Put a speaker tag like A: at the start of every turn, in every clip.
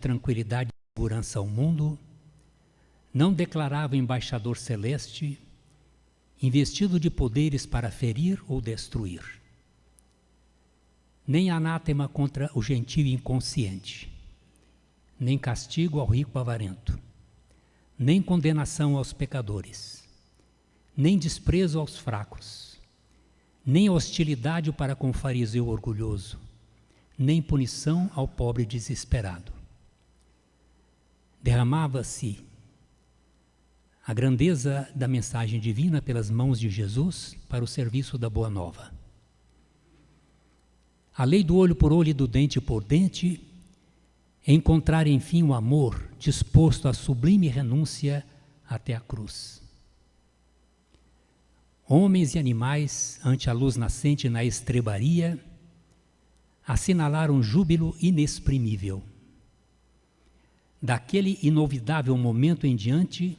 A: tranquilidade e segurança ao mundo, não declarava embaixador celeste, investido de poderes para ferir ou destruir. Nem anátema contra o gentio inconsciente, nem castigo ao rico avarento, nem condenação aos pecadores, nem desprezo aos fracos, nem hostilidade para com o fariseu orgulhoso, nem punição ao pobre desesperado. Derramava-se a grandeza da mensagem divina pelas mãos de Jesus para o serviço da Boa Nova. A lei do olho por olho e do dente por dente é encontrar, enfim, o amor disposto à sublime renúncia até a cruz. Homens e animais, ante a luz nascente na estrebaria, assinalaram um júbilo inexprimível. Daquele inovidável momento em diante,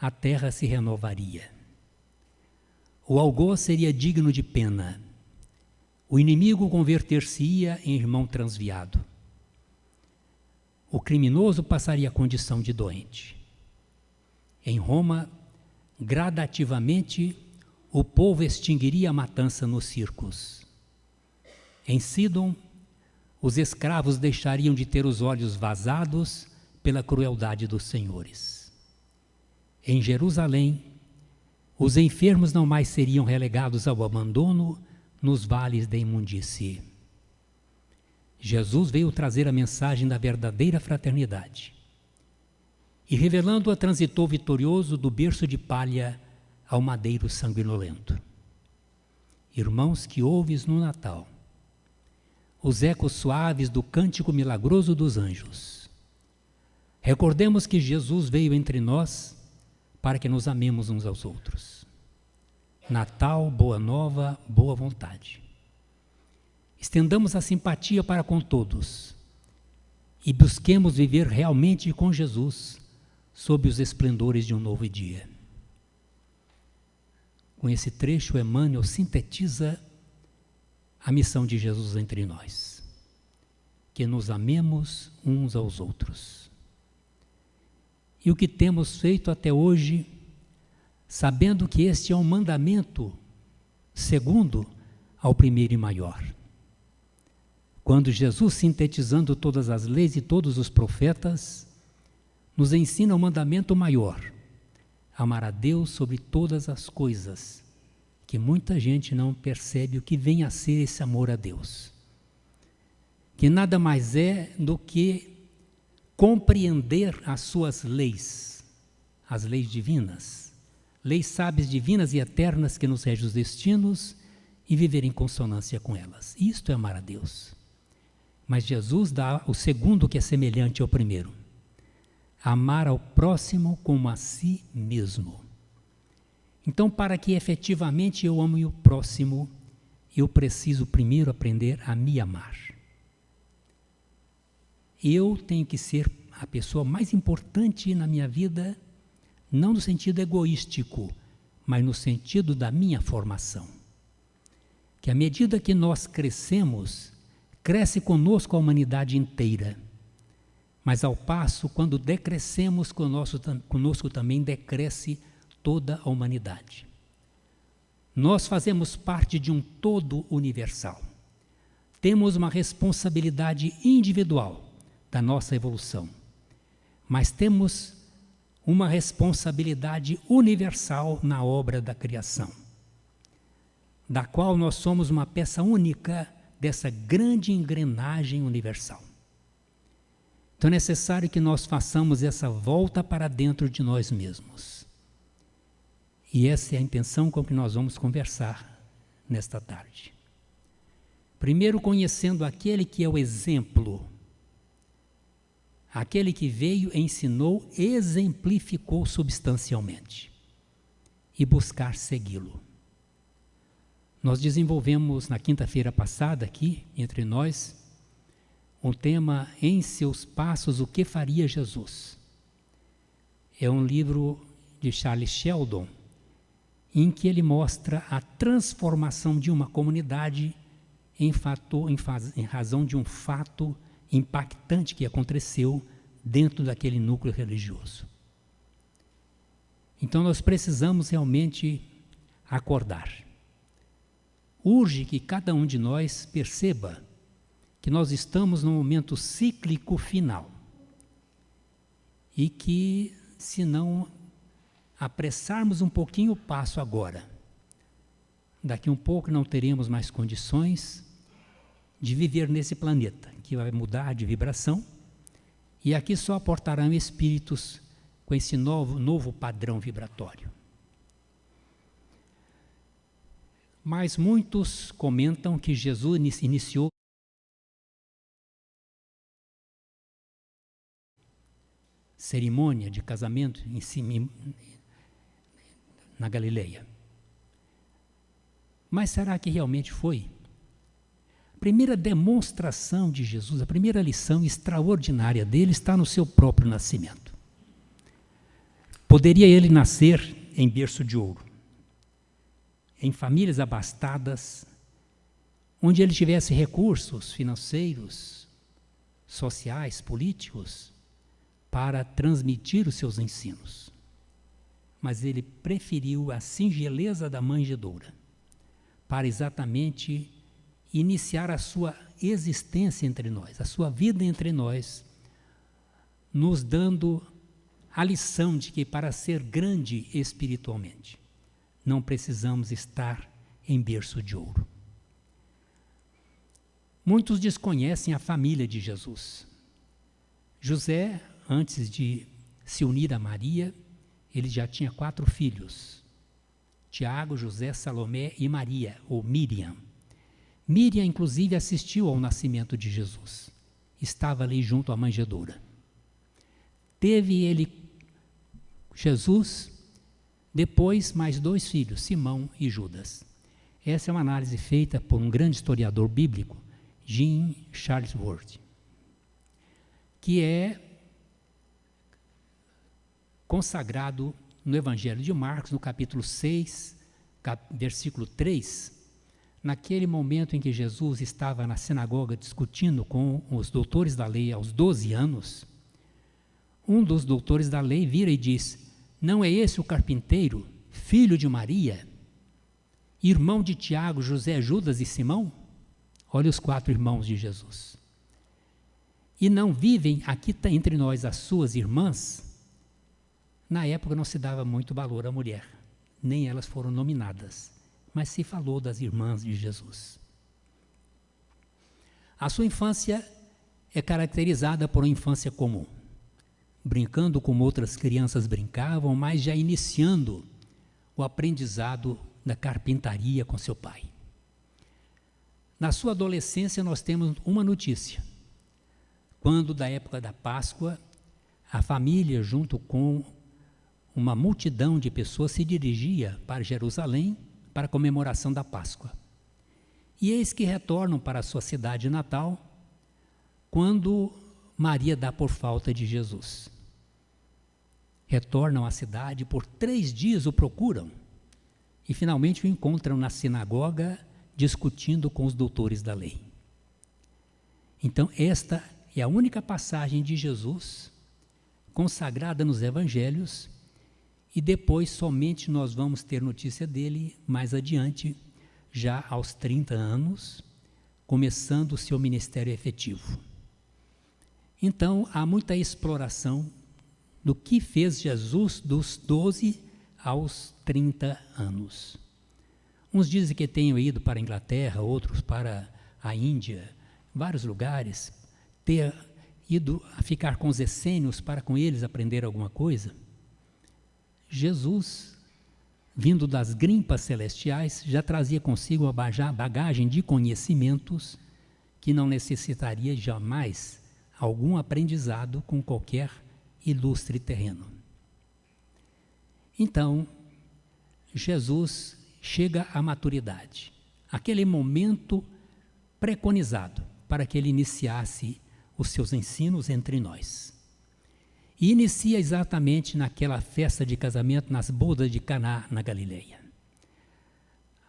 A: a terra se renovaria. O algoz seria digno de pena. O inimigo converter-se-ia em irmão transviado. O criminoso passaria a condição de doente. Em Roma, gradativamente, o povo extinguiria a matança nos circos. Em Sidom, os escravos deixariam de ter os olhos vazados pela crueldade dos senhores. Em Jerusalém, os enfermos não mais seriam relegados ao abandono nos vales da imundície. Jesus veio trazer a mensagem da verdadeira fraternidade e, revelando-a, transitou vitorioso do berço de palha ao madeiro sanguinolento. Irmãos que ouves no Natal, os ecos suaves do cântico milagroso dos anjos, recordemos que Jesus veio entre nós para que nos amemos uns aos outros. Natal, boa nova, boa vontade. Estendamos a simpatia para com todos e busquemos viver realmente com Jesus sob os esplendores de um novo dia. Com esse trecho, Emmanuel sintetiza a missão de Jesus entre nós: que nos amemos uns aos outros. E o que temos feito até hoje, sabendo que este é um mandamento segundo ao primeiro e maior. Quando Jesus, sintetizando todas as leis e todos os profetas, nos ensina o mandamento maior: amar a Deus sobre todas as coisas, que muita gente não percebe o que vem a ser esse amor a Deus. Que nada mais é do que compreender as suas leis, as leis divinas, leis sábias, divinas e eternas que nos regem os destinos e viver em consonância com elas. Isto é amar a Deus. Mas Jesus dá o segundo, que é semelhante ao primeiro: amar ao próximo como a si mesmo. Então, para que efetivamente eu ame o próximo, eu preciso primeiro aprender a me amar. Eu tenho que ser a pessoa mais importante na minha vida, não no sentido egoístico, mas no sentido da minha formação. Que à medida que nós crescemos, cresce conosco a humanidade inteira. Mas ao passo, quando decrescemos, conosco também decresce toda a humanidade. Nós fazemos parte de um todo universal. Temos uma responsabilidade individual da nossa evolução, mas temos uma responsabilidade universal na obra da criação, da qual nós somos uma peça única dessa grande engrenagem universal. Então é necessário que nós façamos essa volta para dentro de nós mesmos. E essa é a intenção com que nós vamos conversar nesta tarde. Primeiro, conhecendo aquele que é o exemplo, aquele que veio, ensinou, exemplificou substancialmente, e buscar segui-lo. Nós desenvolvemos na quinta-feira passada aqui, entre nós, um tema: Em seus passos, o que faria Jesus? É um livro de Charles Sheldon, em que ele mostra a transformação de uma comunidade em razão de um fato impactante que aconteceu dentro daquele núcleo religioso. Então nós precisamos realmente acordar. Urge que cada um de nós perceba que nós estamos num momento cíclico final e que, se não apressarmos um pouquinho o passo agora, daqui um pouco não teremos mais condições de viver nesse planeta, que vai mudar de vibração, e aqui só aportarão espíritos com esse novo padrão vibratório. Mas muitos comentam que Jesus iniciou cerimônia de casamento em cima, na Galileia. Mas será que realmente foi? A primeira demonstração de Jesus, a primeira lição extraordinária dele está no seu próprio nascimento. Poderia ele nascer em berço de ouro, em famílias abastadas, onde ele tivesse recursos financeiros, sociais, políticos, para transmitir os seus ensinos. Mas ele preferiu a singeleza da manjedoura para exatamente iniciar a sua existência entre nós, a sua vida entre nós, nos dando a lição de que para ser grande espiritualmente, não precisamos estar em berço de ouro. Muitos desconhecem a família de Jesus. José, antes de se unir a Maria, ele já tinha 4 filhos: Tiago, José, Salomé e Maria, ou Miriam. Miriam, inclusive, assistiu ao nascimento de Jesus. Estava ali junto à manjedoura. Teve ele, Jesus, depois mais 2 filhos, Simão e Judas. Essa é uma análise feita por um grande historiador bíblico, Jean Charlesworth, que é consagrado no Evangelho de Marcos, no capítulo 6, versículo 3, naquele momento em que Jesus estava na sinagoga discutindo com os doutores da lei aos 12 anos, um dos doutores da lei vira e diz: não é esse o carpinteiro, filho de Maria, irmão de Tiago, José, Judas e Simão? Olha os 4 irmãos de Jesus. E não vivem aqui entre nós as suas irmãs? Na época não se dava muito valor à mulher, nem elas foram nominadas, mas se falou das irmãs de Jesus. A sua infância é caracterizada por uma infância comum, brincando como outras crianças brincavam, mas já iniciando o aprendizado da carpintaria com seu pai. Na sua adolescência nós temos uma notícia, quando da época da Páscoa, a família junto com uma multidão de pessoas se dirigia para Jerusalém para a comemoração da Páscoa. E eis que retornam para a sua cidade natal, quando Maria dá por falta de Jesus. Retornam à cidade, por 3 dias o procuram, e finalmente o encontram na sinagoga, discutindo com os doutores da lei. Então, esta é a única passagem de Jesus consagrada nos evangelhos, e depois somente nós vamos ter notícia dele mais adiante, já aos 30 anos, começando o seu ministério efetivo. Então, há muita exploração do que fez Jesus dos 12 aos 30 anos. Uns dizem que tenham ido para a Inglaterra, outros para a Índia, vários lugares, ter ido a ficar com os essênios para com eles aprender alguma coisa. Jesus, vindo das grimpas celestiais, já trazia consigo uma bagagem de conhecimentos que não necessitaria jamais algum aprendizado com qualquer ilustre terreno. Então, Jesus chega à maturidade, aquele momento preconizado para que ele iniciasse os seus ensinos entre nós. E inicia exatamente naquela festa de casamento, nas bodas de Caná, na Galileia.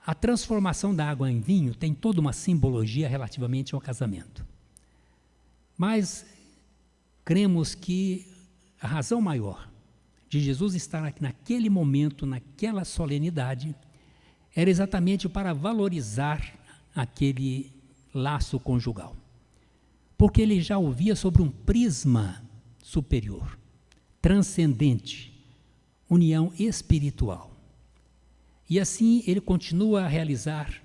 A: A transformação da água em vinho tem toda uma simbologia relativamente ao casamento. Mas cremos que a razão maior de Jesus estar naquele momento, naquela solenidade, era exatamente para valorizar aquele laço conjugal. Porque ele já o via sobre um prisma superior, transcendente, união espiritual. E assim ele continua a realizar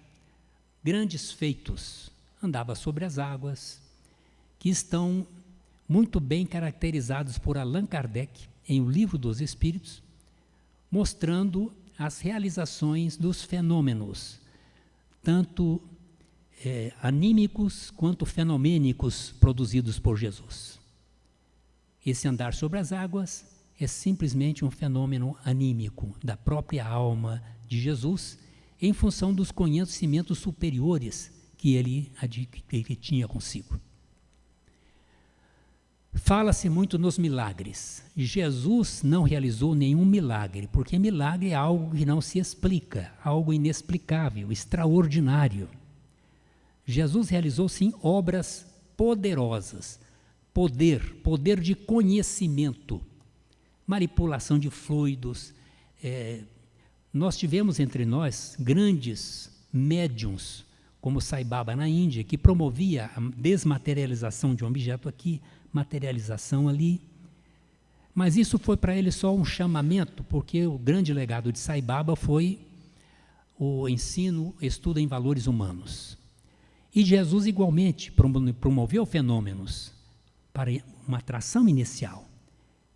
A: grandes feitos. Andava sobre as águas, que estão muito bem caracterizados por Allan Kardec em O Livro dos Espíritos, mostrando as realizações dos fenômenos, tanto anímicos quanto fenomênicos produzidos por Jesus. Esse andar sobre as águas é simplesmente um fenômeno anímico da própria alma de Jesus, em função dos conhecimentos superiores que ele tinha consigo. Fala-se muito nos milagres. Jesus não realizou nenhum milagre, porque milagre é algo que não se explica, algo inexplicável, extraordinário. Jesus realizou, sim, obras poderosas, poder de conhecimento, manipulação de fluidos. Nós tivemos entre nós grandes médiuns, como Sai Baba na Índia, que promovia a desmaterialização de um objeto aqui, materialização ali. Mas isso foi para ele só um chamamento, porque o grande legado de Sai Baba foi o ensino, estudo em valores humanos. E Jesus igualmente promoveu fenômenos para uma atração inicial,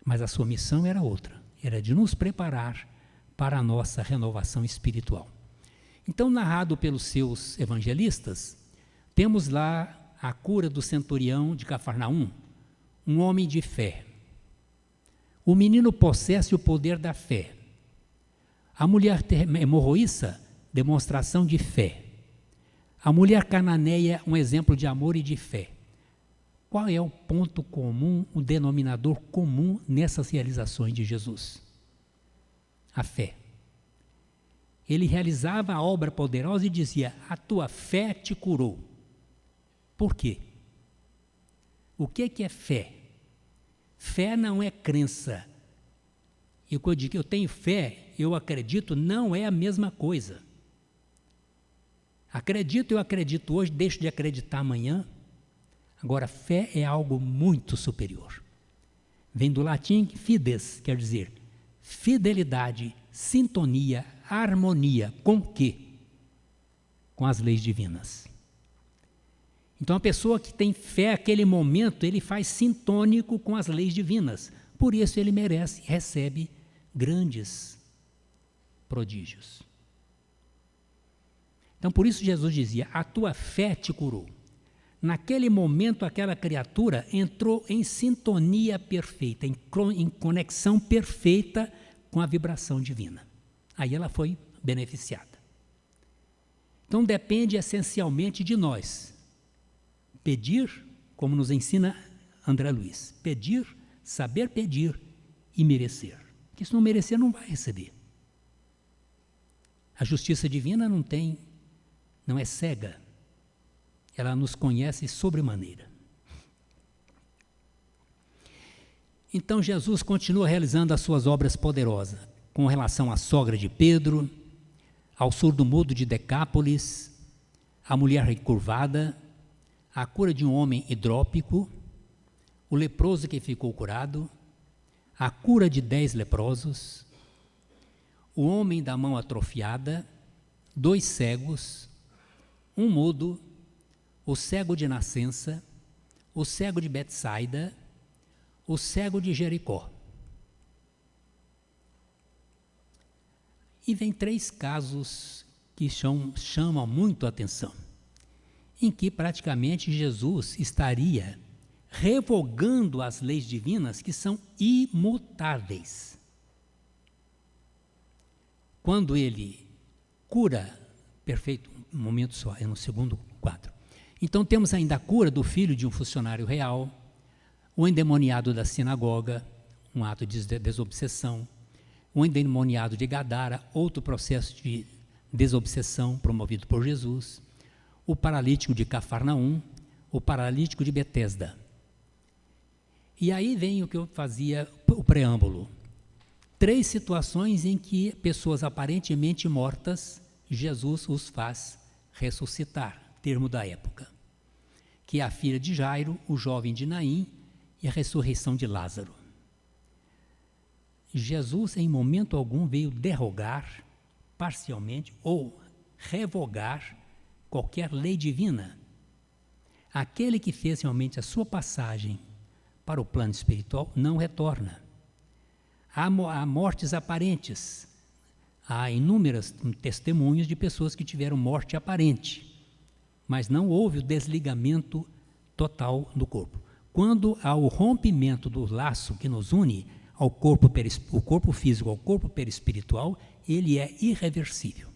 A: mas a sua missão era outra, era de nos preparar para a nossa renovação espiritual. Então, narrado pelos seus evangelistas, temos lá a cura do centurião de Cafarnaum, um homem de fé. O menino possesse o poder da fé. A mulher hemorroíça, demonstração de fé. A mulher cananeia, um exemplo de amor e de fé. Qual é o ponto comum, o denominador comum nessas realizações de Jesus? A fé. Ele realizava a obra poderosa e dizia: a tua fé te curou. Por quê? O que é fé? Fé não é crença. E quando eu digo que eu tenho fé, eu acredito, não é a mesma coisa. Eu acredito hoje, deixo de acreditar amanhã. Agora, fé é algo muito superior. Vem do latim fides, quer dizer fidelidade, sintonia, harmonia. Com o quê? Com as leis divinas. Então, a pessoa que tem fé naquele momento, ele faz sintônico com as leis divinas. Por isso ele recebe grandes prodígios. Então, por isso Jesus dizia: a tua fé te curou. Naquele momento, aquela criatura entrou em sintonia perfeita, em conexão perfeita com a vibração divina. Aí ela foi beneficiada. Então, depende essencialmente de nós. Pedir, como nos ensina André Luiz, pedir, saber pedir e merecer. Porque se não merecer, não vai receber. A justiça divina não é cega, ela nos conhece sobremaneira. Então Jesus continua realizando as suas obras poderosas, com relação à sogra de Pedro, ao surdo-mudo de Decápolis, à mulher recurvada, a cura de um homem hidrópico, o leproso que ficou curado, a cura de 10 leprosos, o homem da mão atrofiada, 2 cegos, um mudo, o cego de nascença, o cego de Betsaida, o cego de Jericó. E vem 3 casos que chamam muito a atenção, em que praticamente Jesus estaria revogando as leis divinas que são imutáveis. Quando ele cura, perfeito, um momento só, é no segundo quadro. Então temos ainda a cura do filho de um funcionário real, o endemoniado da sinagoga, um ato de desobsessão, o endemoniado de Gadara, outro processo de desobsessão promovido por Jesus, o paralítico de Cafarnaum, o paralítico de Betesda. E aí vem o que eu fazia, o preâmbulo. 3 situações em que pessoas aparentemente mortas, Jesus os faz ressuscitar, termo da época, que é a filha de Jairo, o jovem de Naim e a ressurreição de Lázaro. Jesus, em momento algum, veio derrogar parcialmente ou revogar qualquer lei divina. Aquele que fez realmente a sua passagem para o plano espiritual não retorna. Há mortes aparentes. Há inúmeros testemunhos de pessoas que tiveram morte aparente, mas não houve o desligamento total do corpo. Quando há o rompimento do laço que nos une ao corpo, o corpo físico ao corpo perispiritual, ele é irreversível.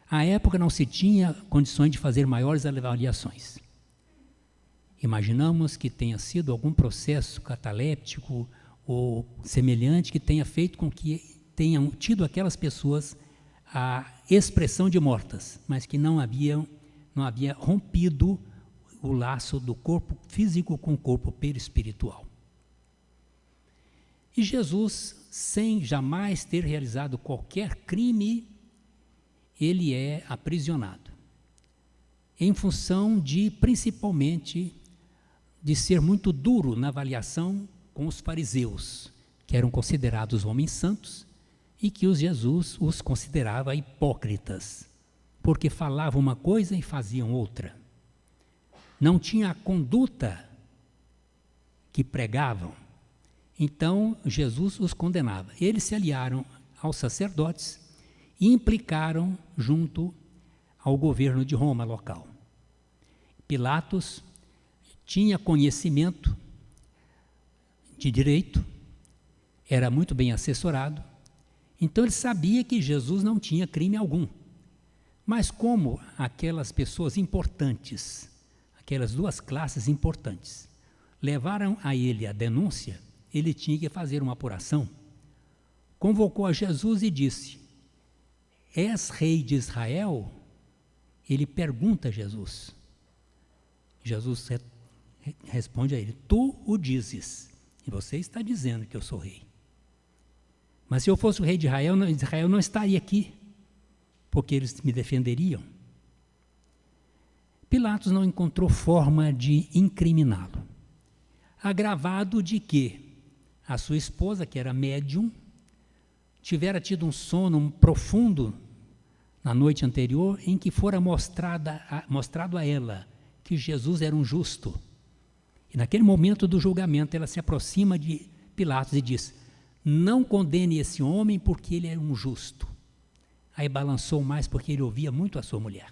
A: À época não se tinha condições de fazer maiores avaliações. Imaginamos que tenha sido algum processo cataléptico ou semelhante que tenha feito com que tenham tido aquelas pessoas a expressão de mortas, mas que não havia rompido o laço do corpo físico com o corpo perispiritual. E Jesus, sem jamais ter realizado qualquer crime, ele é aprisionado, em função de, principalmente, de ser muito duro na avaliação com os fariseus, que eram considerados homens santos, e que Jesus os considerava hipócritas, porque falavam uma coisa e faziam outra. Não tinha a conduta que pregavam. Então, Jesus os condenava. Eles se aliaram aos sacerdotes e implicaram junto ao governo de Roma local. Pilatos tinha conhecimento de direito, era muito bem assessorado, então ele sabia que Jesus não tinha crime algum. Mas como aquelas pessoas importantes, aquelas 2 classes importantes, levaram a ele a denúncia, ele tinha que fazer uma apuração. Convocou a Jesus e disse: És rei de Israel? Ele pergunta a Jesus. Jesus responde a ele: Tu o dizes, e você está dizendo que eu sou rei. Mas se eu fosse o rei de Israel não estaria aqui, porque eles me defenderiam. Pilatos não encontrou forma de incriminá-lo, agravado de que a sua esposa, que era médium, tivera tido um sono profundo na noite anterior, em que fora mostrado a ela que Jesus era um justo. E naquele momento do julgamento, ela se aproxima de Pilatos e diz: não condene esse homem porque ele é um justo. Aí balançou mais porque ele ouvia muito a sua mulher.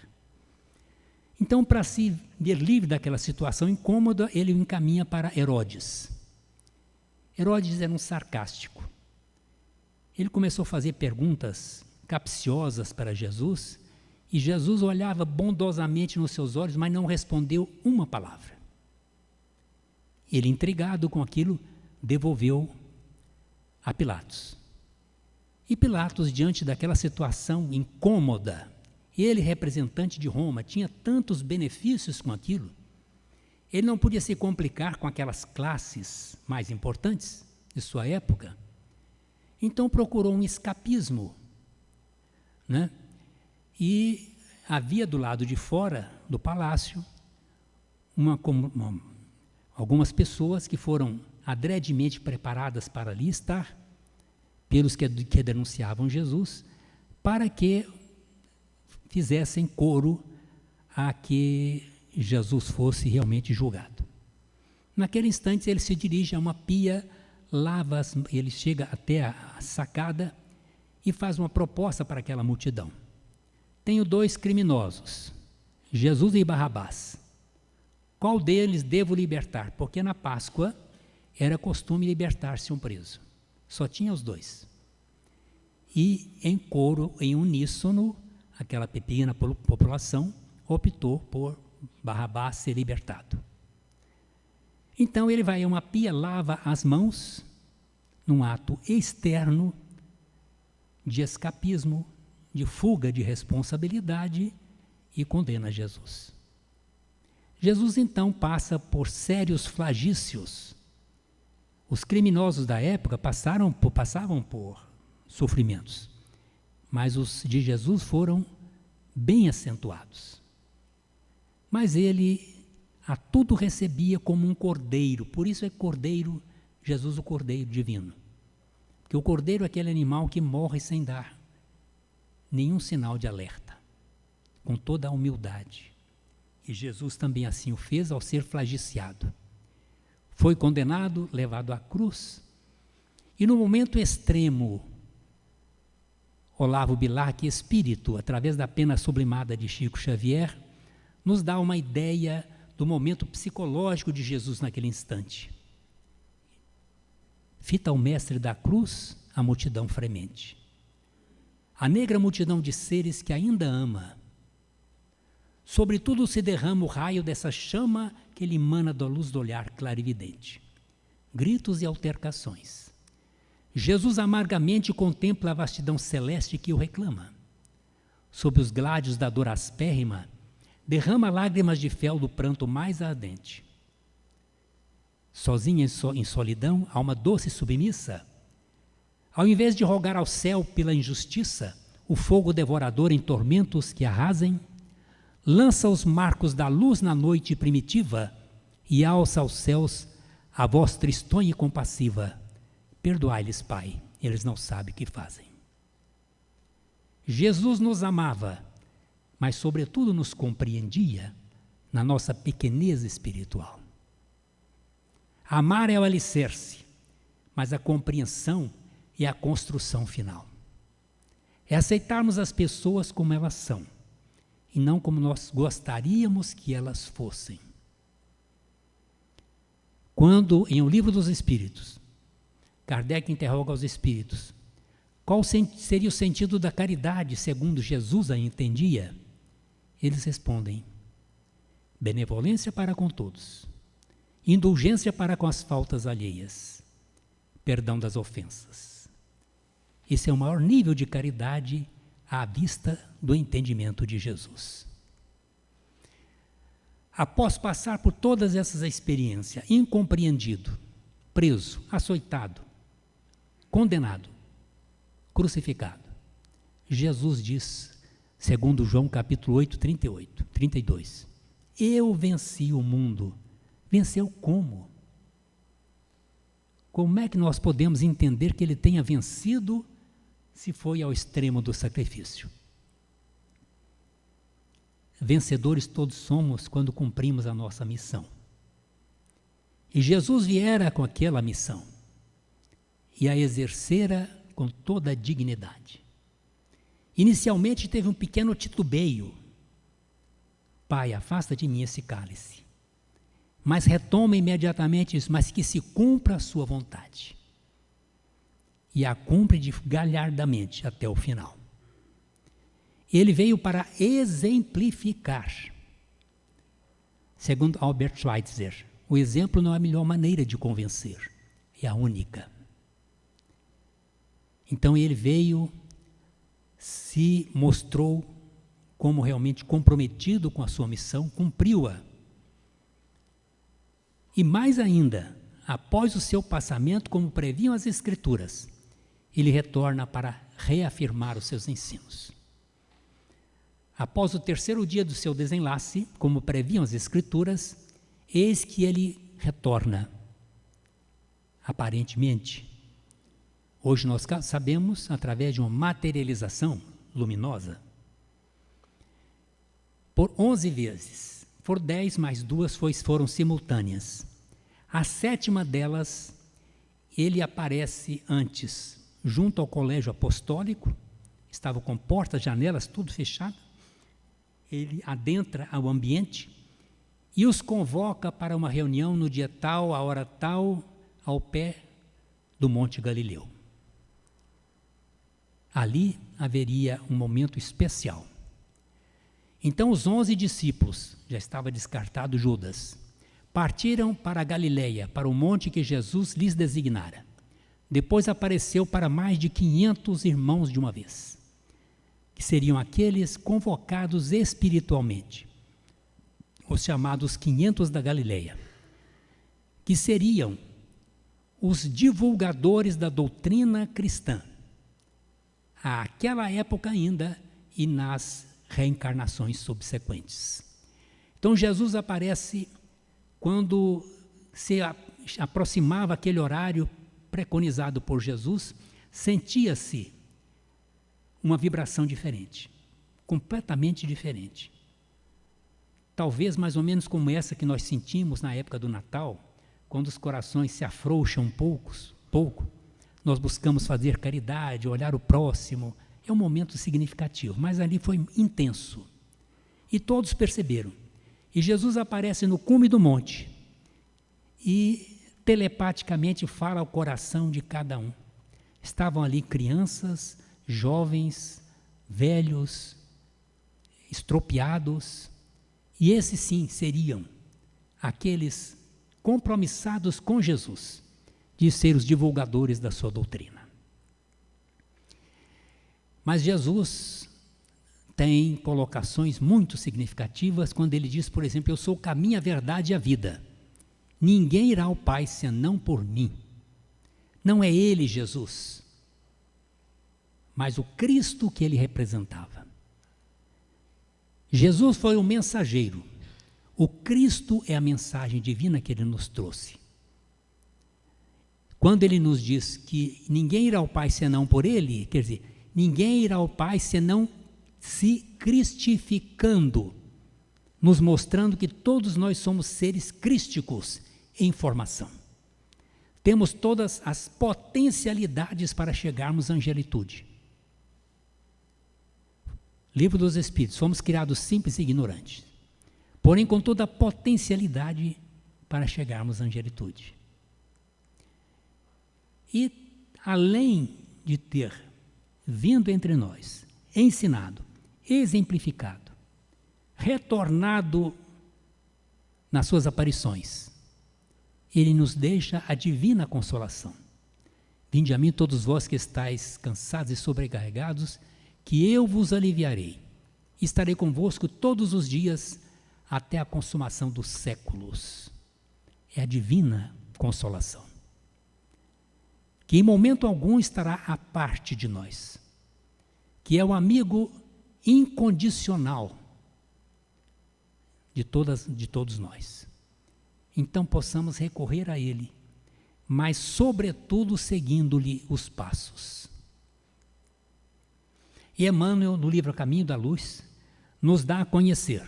A: Então, para se ver livre daquela situação incômoda, ele o encaminha para Herodes. Herodes era um sarcástico. Ele começou a fazer perguntas capciosas para Jesus, e Jesus olhava bondosamente nos seus olhos, mas não respondeu uma palavra. Ele, intrigado com aquilo, devolveu a Pilatos. E Pilatos, diante daquela situação incômoda, ele, representante de Roma, tinha tantos benefícios com aquilo, ele não podia se complicar com aquelas classes mais importantes de sua época, então procurou um escapismo, né? E havia do lado de fora do palácio algumas pessoas que foram adredemente preparadas para ali estar, pelos que denunciavam Jesus, para que fizessem coro a que Jesus fosse realmente julgado. Naquele instante ele se dirige a uma pia, ele chega até a sacada e faz uma proposta para aquela multidão. Tenho 2 criminosos, Jesus e Barrabás. Qual deles devo libertar? Porque na Páscoa era costume libertar-se um preso. Só tinha os 2. E em coro, em uníssono, aquela pequena população optou por Barrabás ser libertado. Então ele vai a uma pia, lava as mãos, num ato externo de escapismo, de fuga de responsabilidade, e condena Jesus. Jesus então passa por sérios flagícios Os criminosos da época passavam por sofrimentos, mas os de Jesus foram bem acentuados. Mas ele a tudo recebia como um cordeiro, por isso é cordeiro, Jesus o cordeiro divino. Porque o cordeiro é aquele animal que morre sem dar nenhum sinal de alerta, com toda a humildade. E Jesus também assim o fez ao ser flagiciado. Foi condenado, levado à cruz, e no momento extremo, Olavo Bilac, espírito, através da pena sublimada de Chico Xavier, nos dá uma ideia do momento psicológico de Jesus naquele instante. Fita o mestre da cruz, a multidão fremente. A negra multidão de seres que ainda ama. Sobretudo se derrama o raio dessa chama que ele emana da luz do olhar clarividente. Gritos e altercações. Jesus amargamente contempla a vastidão celeste que o reclama. Sob os gládios da dor aspérrima, derrama lágrimas de fel do pranto mais ardente. Sozinha em solidão, alma doce e submissa, ao invés de rogar ao céu pela injustiça, o fogo devorador em tormentos que arrasem, lança os marcos da luz na noite primitiva e alça aos céus a voz tristonha e compassiva: perdoai-lhes, Pai, eles não sabem o que fazem. Jesus nos amava, mas sobretudo nos compreendia na nossa pequenez espiritual. Amar é o alicerce, mas a compreensão é a construção final. É aceitarmos as pessoas como elas são, e não como nós gostaríamos que elas fossem. Quando, em O Livro dos Espíritos, Kardec interroga os espíritos, qual seria o sentido da caridade, segundo Jesus a entendia? Eles respondem: benevolência para com todos, indulgência para com as faltas alheias, perdão das ofensas. Esse é o maior nível de caridade à vista do entendimento de Jesus. Após passar por todas essas experiências, incompreendido, preso, açoitado, condenado, crucificado, Jesus diz, segundo João capítulo 8, 32, eu venci o mundo. Venceu como? Como é que nós podemos entender que ele tenha vencido se foi ao extremo do sacrifício? Vencedores todos somos quando cumprimos a nossa missão. E Jesus viera com aquela missão e a exercera com toda a dignidade. Inicialmente teve um pequeno titubeio: Pai, afasta de mim esse cálice. Mas retoma imediatamente isso, mas que se cumpra a sua vontade. E a cumpre galhardamente até o final. Ele veio para exemplificar. Segundo Albert Schweitzer, o exemplo não é a melhor maneira de convencer, é a única. Então ele veio, se mostrou como realmente comprometido com a sua missão, cumpriu-a. E mais ainda, após o seu passamento, como previam as Escrituras, ele retorna para reafirmar os seus ensinos. Após o terceiro dia do seu desenlace, como previam as Escrituras, eis que ele retorna. Aparentemente, hoje nós sabemos, através de uma materialização luminosa, por 11 vezes, por 10 mais 2 foram simultâneas. A sétima delas, ele aparece antes, junto ao colégio apostólico, estava com portas, janelas, tudo fechado. Ele adentra ao ambiente e os convoca para uma reunião no dia tal, a hora tal, ao pé do Monte Galileu. Ali haveria um momento especial. Então os 11 discípulos, já estava descartado Judas, partiram para a Galileia, para o monte que Jesus lhes designara. Depois apareceu para mais de 500 irmãos de uma vez, que seriam aqueles convocados espiritualmente, os chamados 500 da Galileia, que seriam os divulgadores da doutrina cristã, àquela época ainda e nas reencarnações subsequentes. Então Jesus aparece quando se aproximava aquele horário preconizado por Jesus, sentia-se uma vibração diferente, completamente diferente. Talvez mais ou menos como essa que nós sentimos na época do Natal, quando os corações se afrouxam um pouco, nós buscamos fazer caridade, olhar o próximo. É um momento significativo, mas ali foi intenso. E todos perceberam. E Jesus aparece no cume do monte e telepaticamente fala ao coração de cada um. Estavam ali crianças, jovens, velhos, estropiados, e esses sim seriam aqueles compromissados com Jesus, de ser os divulgadores da sua doutrina. Mas Jesus tem colocações muito significativas quando ele diz, por exemplo, eu sou o caminho, a verdade e a vida. Ninguém irá ao Pai senão por mim. Não é ele, Jesus, mas o Cristo que ele representava. Jesus foi o mensageiro. O Cristo é a mensagem divina que ele nos trouxe. Quando ele nos diz que ninguém irá ao Pai senão por ele, quer dizer, ninguém irá ao Pai senão se cristificando, nos mostrando que todos nós somos seres crísticos em formação. Temos todas as potencialidades para chegarmos à angelitude. Livro dos Espíritos, fomos criados simples e ignorantes, porém com toda a potencialidade para chegarmos à angelitude. E além de ter vindo entre nós, ensinado, exemplificado, retornado nas suas aparições, ele nos deixa a divina consolação. Vinde a mim todos vós que estáis cansados e sobrecarregados, que eu vos aliviarei. Estarei convosco todos os dias até a consumação dos séculos. É a divina consolação, que em momento algum estará à parte de nós, que é o amigo incondicional de todos nós. Então possamos recorrer a ele, mas sobretudo seguindo-lhe os passos. E Emmanuel, no livro A Caminho da Luz, nos dá a conhecer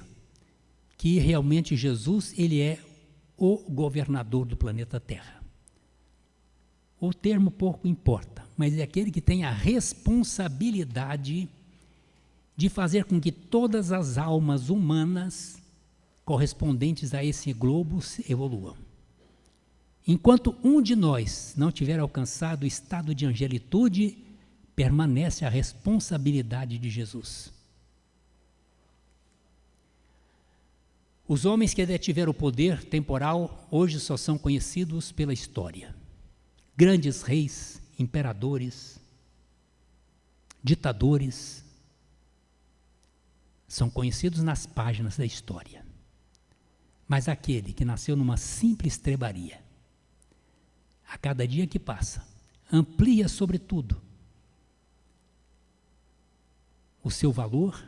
A: que realmente Jesus, ele é o governador do planeta Terra. O termo pouco importa, mas é aquele que tem a responsabilidade de fazer com que todas as almas humanas correspondentes a esse globo evoluam. Enquanto um de nós não tiver alcançado o estado de angelitude, permanece a responsabilidade de Jesus. Os homens que detiveram o poder temporal hoje só são conhecidos pela história. Grandes reis, imperadores, ditadores, são conhecidos nas páginas da história. Mas aquele que nasceu numa simples estrebaria, a cada dia que passa, amplia sobretudo o seu valor,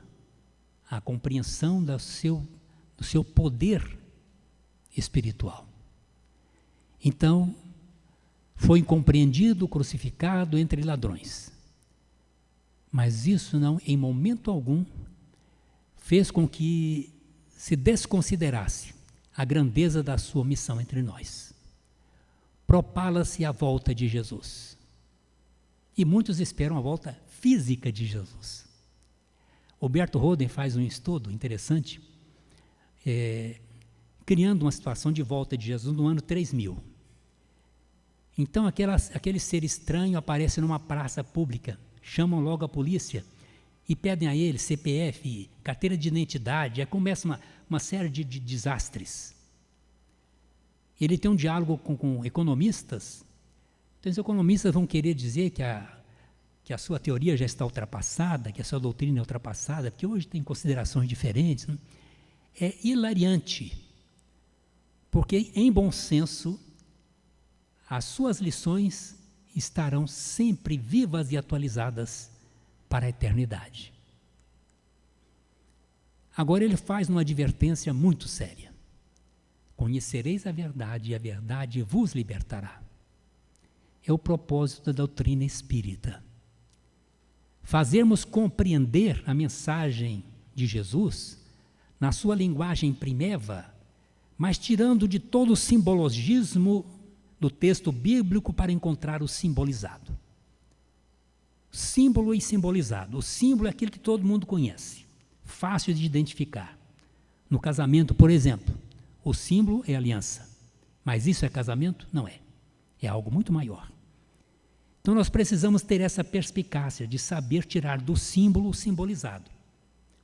A: a compreensão do seu poder espiritual. Então, foi incompreendido, crucificado entre ladrões. Mas isso não, em momento algum, fez com que se desconsiderasse a grandeza da sua missão entre nós. Propala-se a volta de Jesus. E muitos esperam a volta física de Jesus. Roberto Roden faz um estudo interessante, criando uma situação de volta de Jesus no ano 3000. Então aquele ser estranho aparece numa praça pública, chamam logo a polícia e pedem a ele CPF, carteira de identidade, aí começa uma série de desastres. Ele tem um diálogo com economistas, então os economistas vão querer dizer que a sua teoria já está ultrapassada, que a sua doutrina é ultrapassada, porque hoje tem considerações diferentes. Né? É hilariante, porque em bom senso, as suas lições estarão sempre vivas e atualizadas para a eternidade. Agora ele faz uma advertência muito séria. Conhecereis a verdade e a verdade vos libertará. É o propósito da doutrina espírita. Fazermos compreender a mensagem de Jesus na sua linguagem primeva, mas tirando de todo o simbologismo do texto bíblico para encontrar o simbolizado. Símbolo e simbolizado. O símbolo é aquilo que todo mundo conhece, fácil de identificar. No casamento, por exemplo, o símbolo é aliança. Mas isso é casamento? Não é. É algo muito maior. Então nós precisamos ter essa perspicácia de saber tirar do símbolo o simbolizado.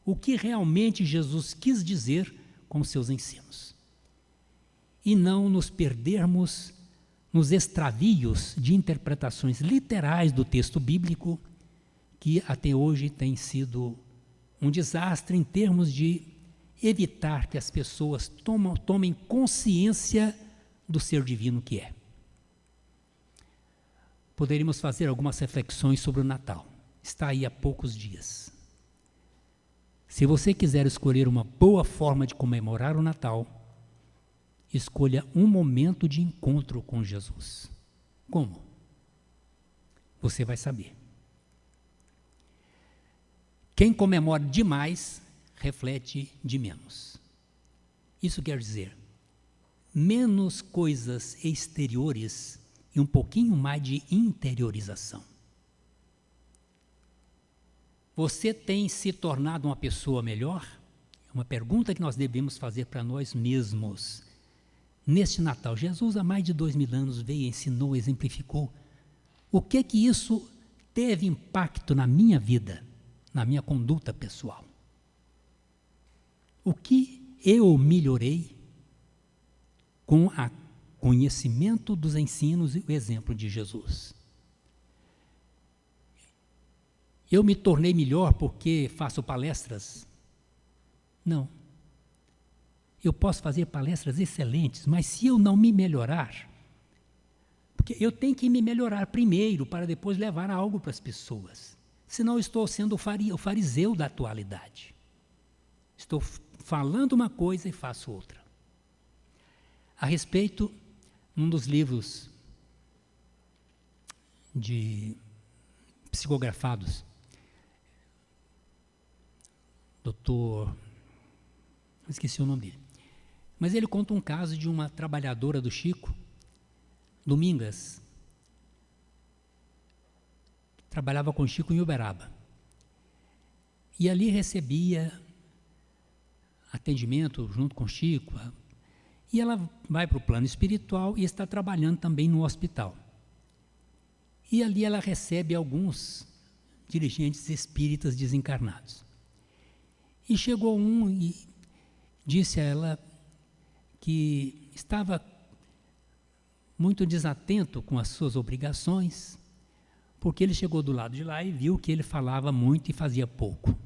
A: O que realmente Jesus quis dizer com seus ensinos. E não nos perdermos nos extravios de interpretações literais do texto bíblico, que até hoje tem sido um desastre em termos de evitar que as pessoas tomem consciência do ser divino que é. Poderíamos fazer algumas reflexões sobre o Natal. Está aí há poucos dias. Se você quiser escolher uma boa forma de comemorar o Natal, escolha um momento de encontro com Jesus. Como? Você vai saber. Quem comemora demais, reflete de menos. Isso quer dizer, menos coisas exteriores e um pouquinho mais de interiorização. Você tem se tornado uma pessoa melhor? É uma pergunta que nós devemos fazer para nós mesmos. Neste Natal, Jesus há mais de 2000 anos veio, ensinou, exemplificou. O que isso teve impacto na minha vida, na minha conduta pessoal? O que eu melhorei com o conhecimento dos ensinos e o exemplo de Jesus? Eu me tornei melhor porque faço palestras? Não. Eu posso fazer palestras excelentes, mas se eu não me melhorar, porque eu tenho que me melhorar primeiro para depois levar algo para as pessoas. Senão eu estou sendo o fariseu da atualidade. Estou falando uma coisa e faço outra. A respeito, num dos livros psicografados, esqueci o nome dele, mas ele conta um caso de uma trabalhadora do Chico, Domingas, trabalhava com o Chico em Uberaba, e ali recebia atendimento junto com o Chico, e ela vai para o plano espiritual e está trabalhando também no hospital. E ali ela recebe alguns dirigentes espíritas desencarnados. E chegou um e disse a ela que estava muito desatento com as suas obrigações, porque ele chegou do lado de lá e viu que ele falava muito e fazia pouco.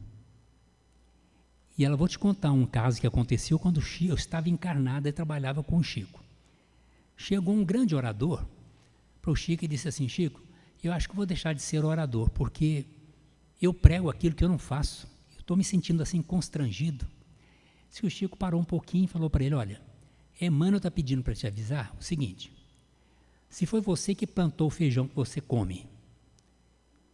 A: E ela, vou te contar um caso que aconteceu quando eu estava encarnada e trabalhava com o Chico. Chegou um grande orador para o Chico e disse assim: Chico, eu acho que vou deixar de ser orador, porque eu prego aquilo que eu não faço. Eu estou me sentindo assim constrangido. O Chico parou um pouquinho e falou para ele: olha, Emmanuel está pedindo para te avisar o seguinte: se foi você que plantou o feijão que você come.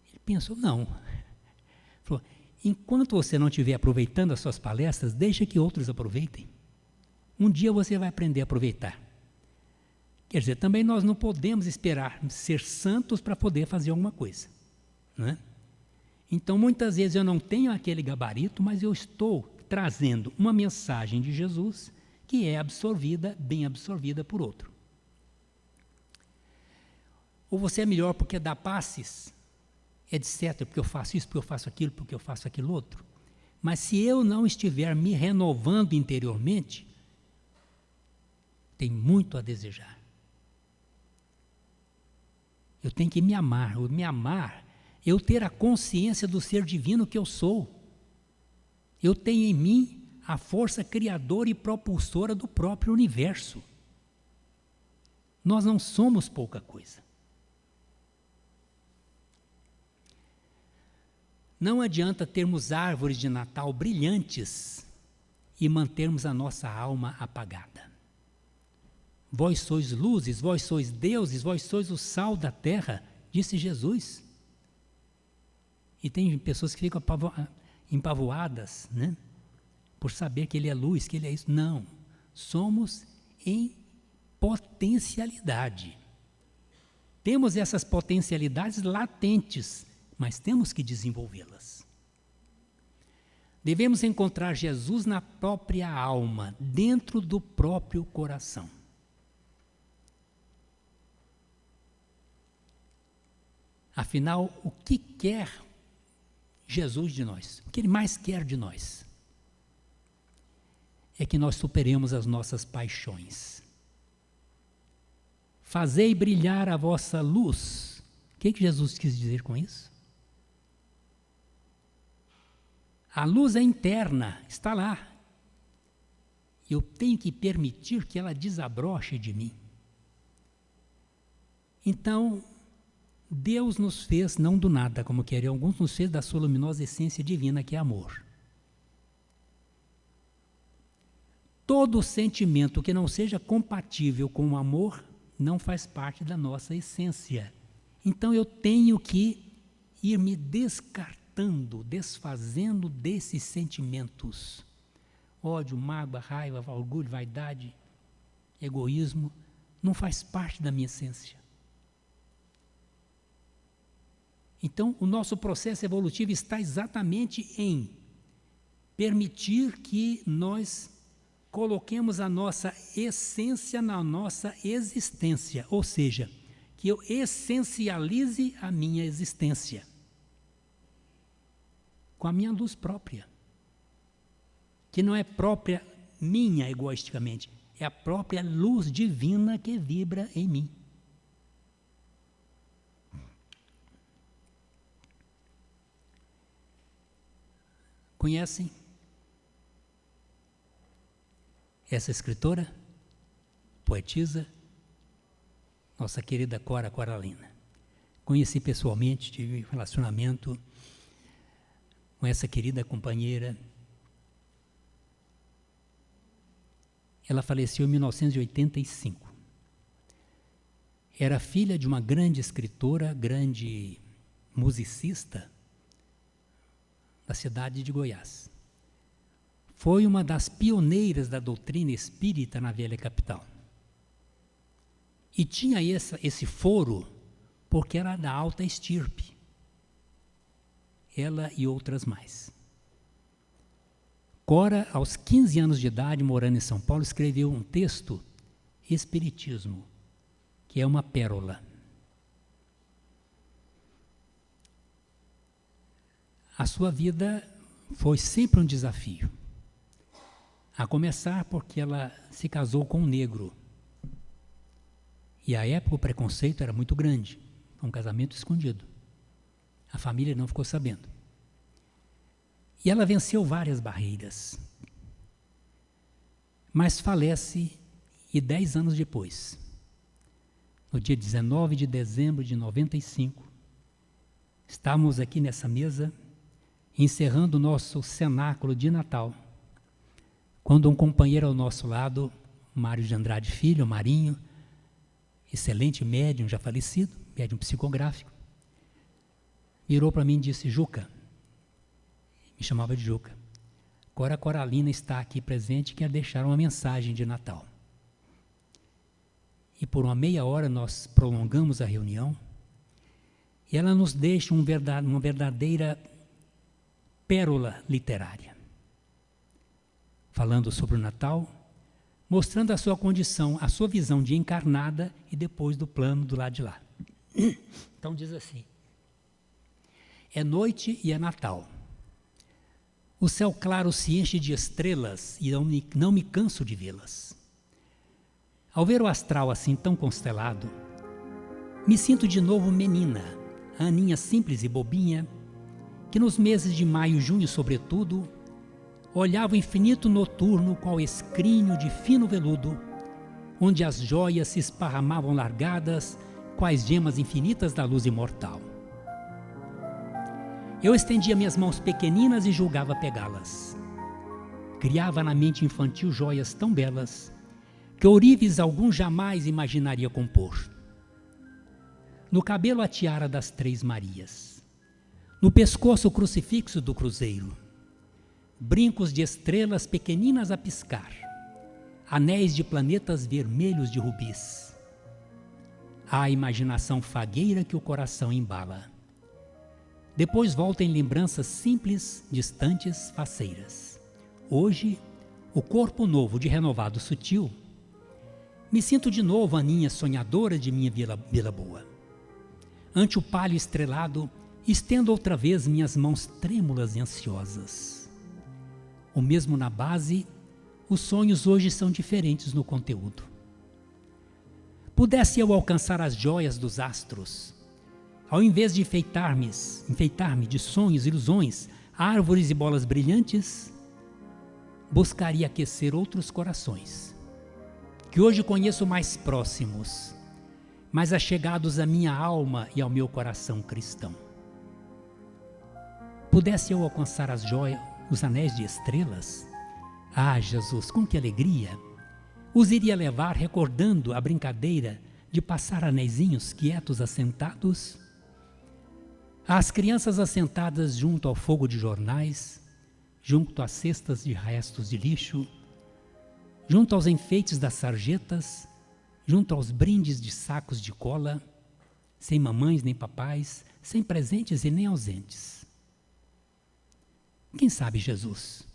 A: Ele pensou: não. Ele falou: enquanto você não estiver aproveitando as suas palestras, deixa que outros aproveitem. Um dia você vai aprender a aproveitar. Quer dizer, também nós não podemos esperar ser santos para poder fazer alguma coisa, não é? Então, muitas vezes eu não tenho aquele gabarito, mas eu estou trazendo uma mensagem de Jesus que é absorvida, bem absorvida por outro. Ou você é melhor porque dá passes, etc., porque eu faço isso, porque eu faço aquilo, porque eu faço aquilo outro. Mas se eu não estiver me renovando interiormente, tem muito a desejar. Eu tenho que me amar. Eu ter a consciência do ser divino que eu sou. Eu tenho em mim a força criadora e propulsora do próprio universo. Nós não somos pouca coisa. Não adianta termos árvores de Natal brilhantes e mantermos a nossa alma apagada. Vós sois luzes, vós sois deuses, vós sois o sal da terra, disse Jesus. E tem pessoas que ficam empavoadas, né? Por saber que Ele é luz, que Ele é isso. Não, somos em potencialidade. Temos essas potencialidades latentes, mas temos que desenvolvê-las. Devemos encontrar Jesus na própria alma, dentro do próprio coração. Afinal, o que quer Jesus de nós? O que Ele mais quer de nós? É que nós superemos as nossas paixões. Fazei brilhar a vossa luz. O que Jesus quis dizer com isso? A luz é interna, está lá. Eu tenho que permitir que ela desabroche de mim. Então, Deus nos fez, não do nada, como querem alguns, nos fez da sua luminosa essência divina, que é amor. Todo sentimento que não seja compatível com o amor não faz parte da nossa essência. Então eu tenho que ir me descartando, desfazendo desses sentimentos. Ódio, mágoa, raiva, orgulho, vaidade, egoísmo, não faz parte da minha essência. Então, o nosso processo evolutivo está exatamente em permitir que nós coloquemos a nossa essência na nossa existência, ou seja, que eu essencialize a minha existência com a minha luz própria, que não é própria minha egoisticamente, é a própria luz divina que vibra em mim. Conhecem essa escritora, poetisa, nossa querida Cora Coralina? Conheci pessoalmente, tive um relacionamento com essa querida companheira. Ela faleceu em 1985. Era filha de uma grande escritora, grande musicista, da cidade de Goiás. Foi uma das pioneiras da doutrina espírita na velha capital. E tinha esse foro porque era da alta estirpe. Ela e outras mais. Cora, aos 15 anos de idade, morando em São Paulo, escreveu um texto, Espiritismo, que é uma pérola. A sua vida foi sempre um desafio. A começar porque ela se casou com um negro. E à época o preconceito era muito grande. Foi um casamento escondido. A família não ficou sabendo. E ela venceu várias barreiras. Mas falece, e 10 anos depois, no dia 19 de dezembro de 95, estávamos aqui nessa mesa, encerrando o nosso cenáculo de Natal, quando um companheiro ao nosso lado, Mário de Andrade Filho, Marinho, excelente médium, já falecido, médium psicográfico, virou para mim e disse: Juca, me chamava de Juca, Cora Coralina está aqui presente e quer deixar uma mensagem de Natal. E por uma meia hora nós prolongamos a reunião, e ela nos deixa uma verdadeira pérola literária, falando sobre o Natal, mostrando a sua condição, a sua visão de encarnada e depois do plano do lado de lá. Então diz assim: é noite e é Natal. O céu claro se enche de estrelas e não me canso de vê-las. Ao ver o astral assim tão constelado, me sinto de novo menina, a Aninha simples e bobinha, que nos meses de maio e junho sobretudo, olhava o infinito noturno qual escrínio de fino veludo, onde as joias se esparramavam largadas, quais gemas infinitas da luz imortal. Eu estendia minhas mãos pequeninas e julgava pegá-las. Criava na mente infantil joias tão belas, que ourives algum jamais imaginaria compor. No cabelo a tiara das Três Marias, no pescoço o crucifixo do cruzeiro, brincos de estrelas pequeninas a piscar, anéis de planetas vermelhos de rubis. A imaginação fagueira que o coração embala. Depois volta em lembranças simples, distantes, faceiras. Hoje, o corpo novo de renovado sutil, me sinto de novo a ninha sonhadora de minha Vila Boa. Ante o palho estrelado, estendo outra vez minhas mãos trêmulas e ansiosas. O mesmo na base, os sonhos hoje são diferentes no conteúdo. Pudesse eu alcançar as joias dos astros, ao invés de enfeitar-me de sonhos, ilusões, árvores e bolas brilhantes, buscaria aquecer outros corações, que hoje conheço mais próximos, mais achegados à minha alma e ao meu coração cristão. Pudesse eu alcançar as joias, os anéis de estrelas, ah, Jesus, com que alegria! Os iria levar recordando a brincadeira de passar anéisinhos quietos assentados, às crianças assentadas junto ao fogo de jornais, junto às cestas de restos de lixo, junto aos enfeites das sarjetas, junto aos brindes de sacos de cola, sem mamães nem papais, sem presentes e nem ausentes. Quem sabe, Jesus,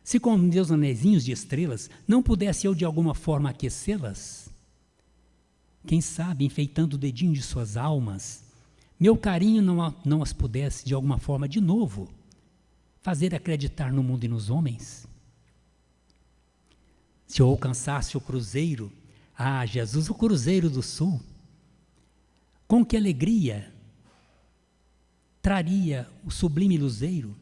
A: se com meus anéisinhos de estrelas não pudesse eu de alguma forma aquecê-las? Quem sabe, enfeitando o dedinho de suas almas, meu carinho não as pudesse de alguma forma de novo fazer acreditar no mundo e nos homens? Se eu alcançasse o cruzeiro, ah, Jesus, o cruzeiro do sul, com que alegria traria o sublime luzeiro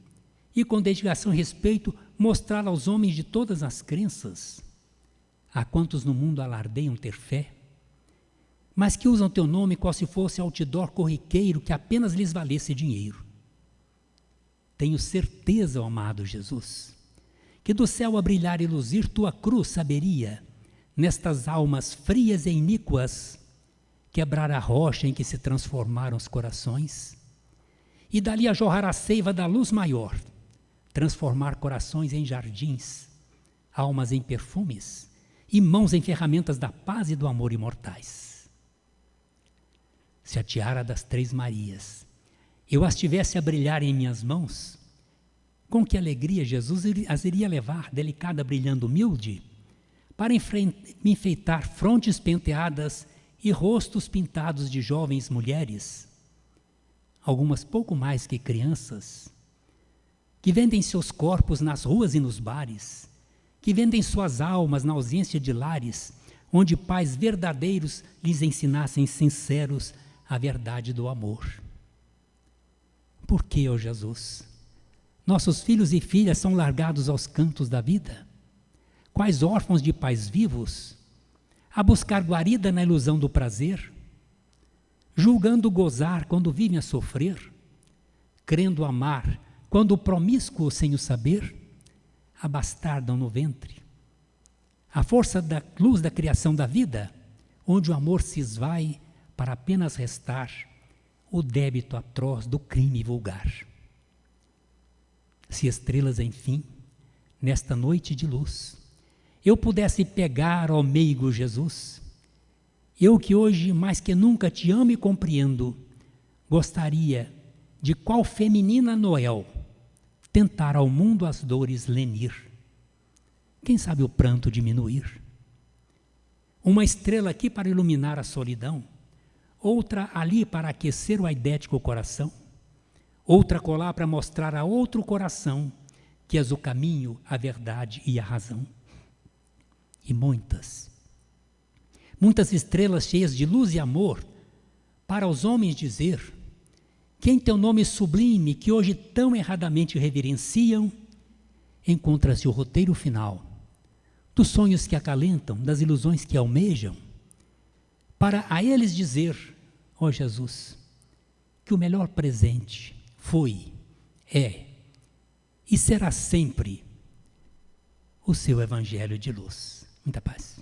A: e com dedicação e respeito mostrar aos homens de todas as crenças, a quantos no mundo alardeiam ter fé, mas que usam teu nome qual se fosse outdoor corriqueiro que apenas lhes valesse dinheiro. Tenho certeza, ó amado Jesus, que do céu a brilhar e luzir tua cruz saberia, nestas almas frias e iníquas, quebrar a rocha em que se transformaram os corações, e dali a jorrar a seiva da luz maior, transformar corações em jardins, almas em perfumes, e mãos em ferramentas da paz e do amor imortais. Se a tiara das Três Marias eu as tivesse a brilhar em minhas mãos, com que alegria Jesus as iria levar, delicada, brilhando, humilde, para me enfeitar frontes penteadas e rostos pintados de jovens mulheres, algumas pouco mais que crianças, que vendem seus corpos nas ruas e nos bares, que vendem suas almas na ausência de lares, onde pais verdadeiros lhes ensinassem sinceros a verdade do amor. Por que, ó Jesus, nossos filhos e filhas são largados aos cantos da vida? Quais órfãos de pais vivos, a buscar guarida na ilusão do prazer, julgando gozar quando vivem a sofrer, crendo amar quando promíscuo sem o saber, abastardam no ventre. A força da luz da criação da vida, onde o amor se esvai para apenas restar o débito atroz do crime vulgar. Se estrelas, enfim, nesta noite de luz, eu pudesse pegar, ó meigo Jesus, eu que hoje mais que nunca te amo e compreendo, gostaria de qual feminina Noel tentar ao mundo as dores lenir. Quem sabe o pranto diminuir? Uma estrela aqui para iluminar a solidão, outra ali para aquecer o aidético coração, outra colar para mostrar a outro coração que és o caminho, a verdade e a razão. E muitas estrelas cheias de luz e amor, para os homens dizer que em teu nome sublime, que hoje tão erradamente reverenciam, encontra-se o roteiro final dos sonhos que acalentam, das ilusões que almejam, para a eles dizer, ó Jesus, que o melhor presente foi, é e será sempre o seu evangelho de luz. Muita paz.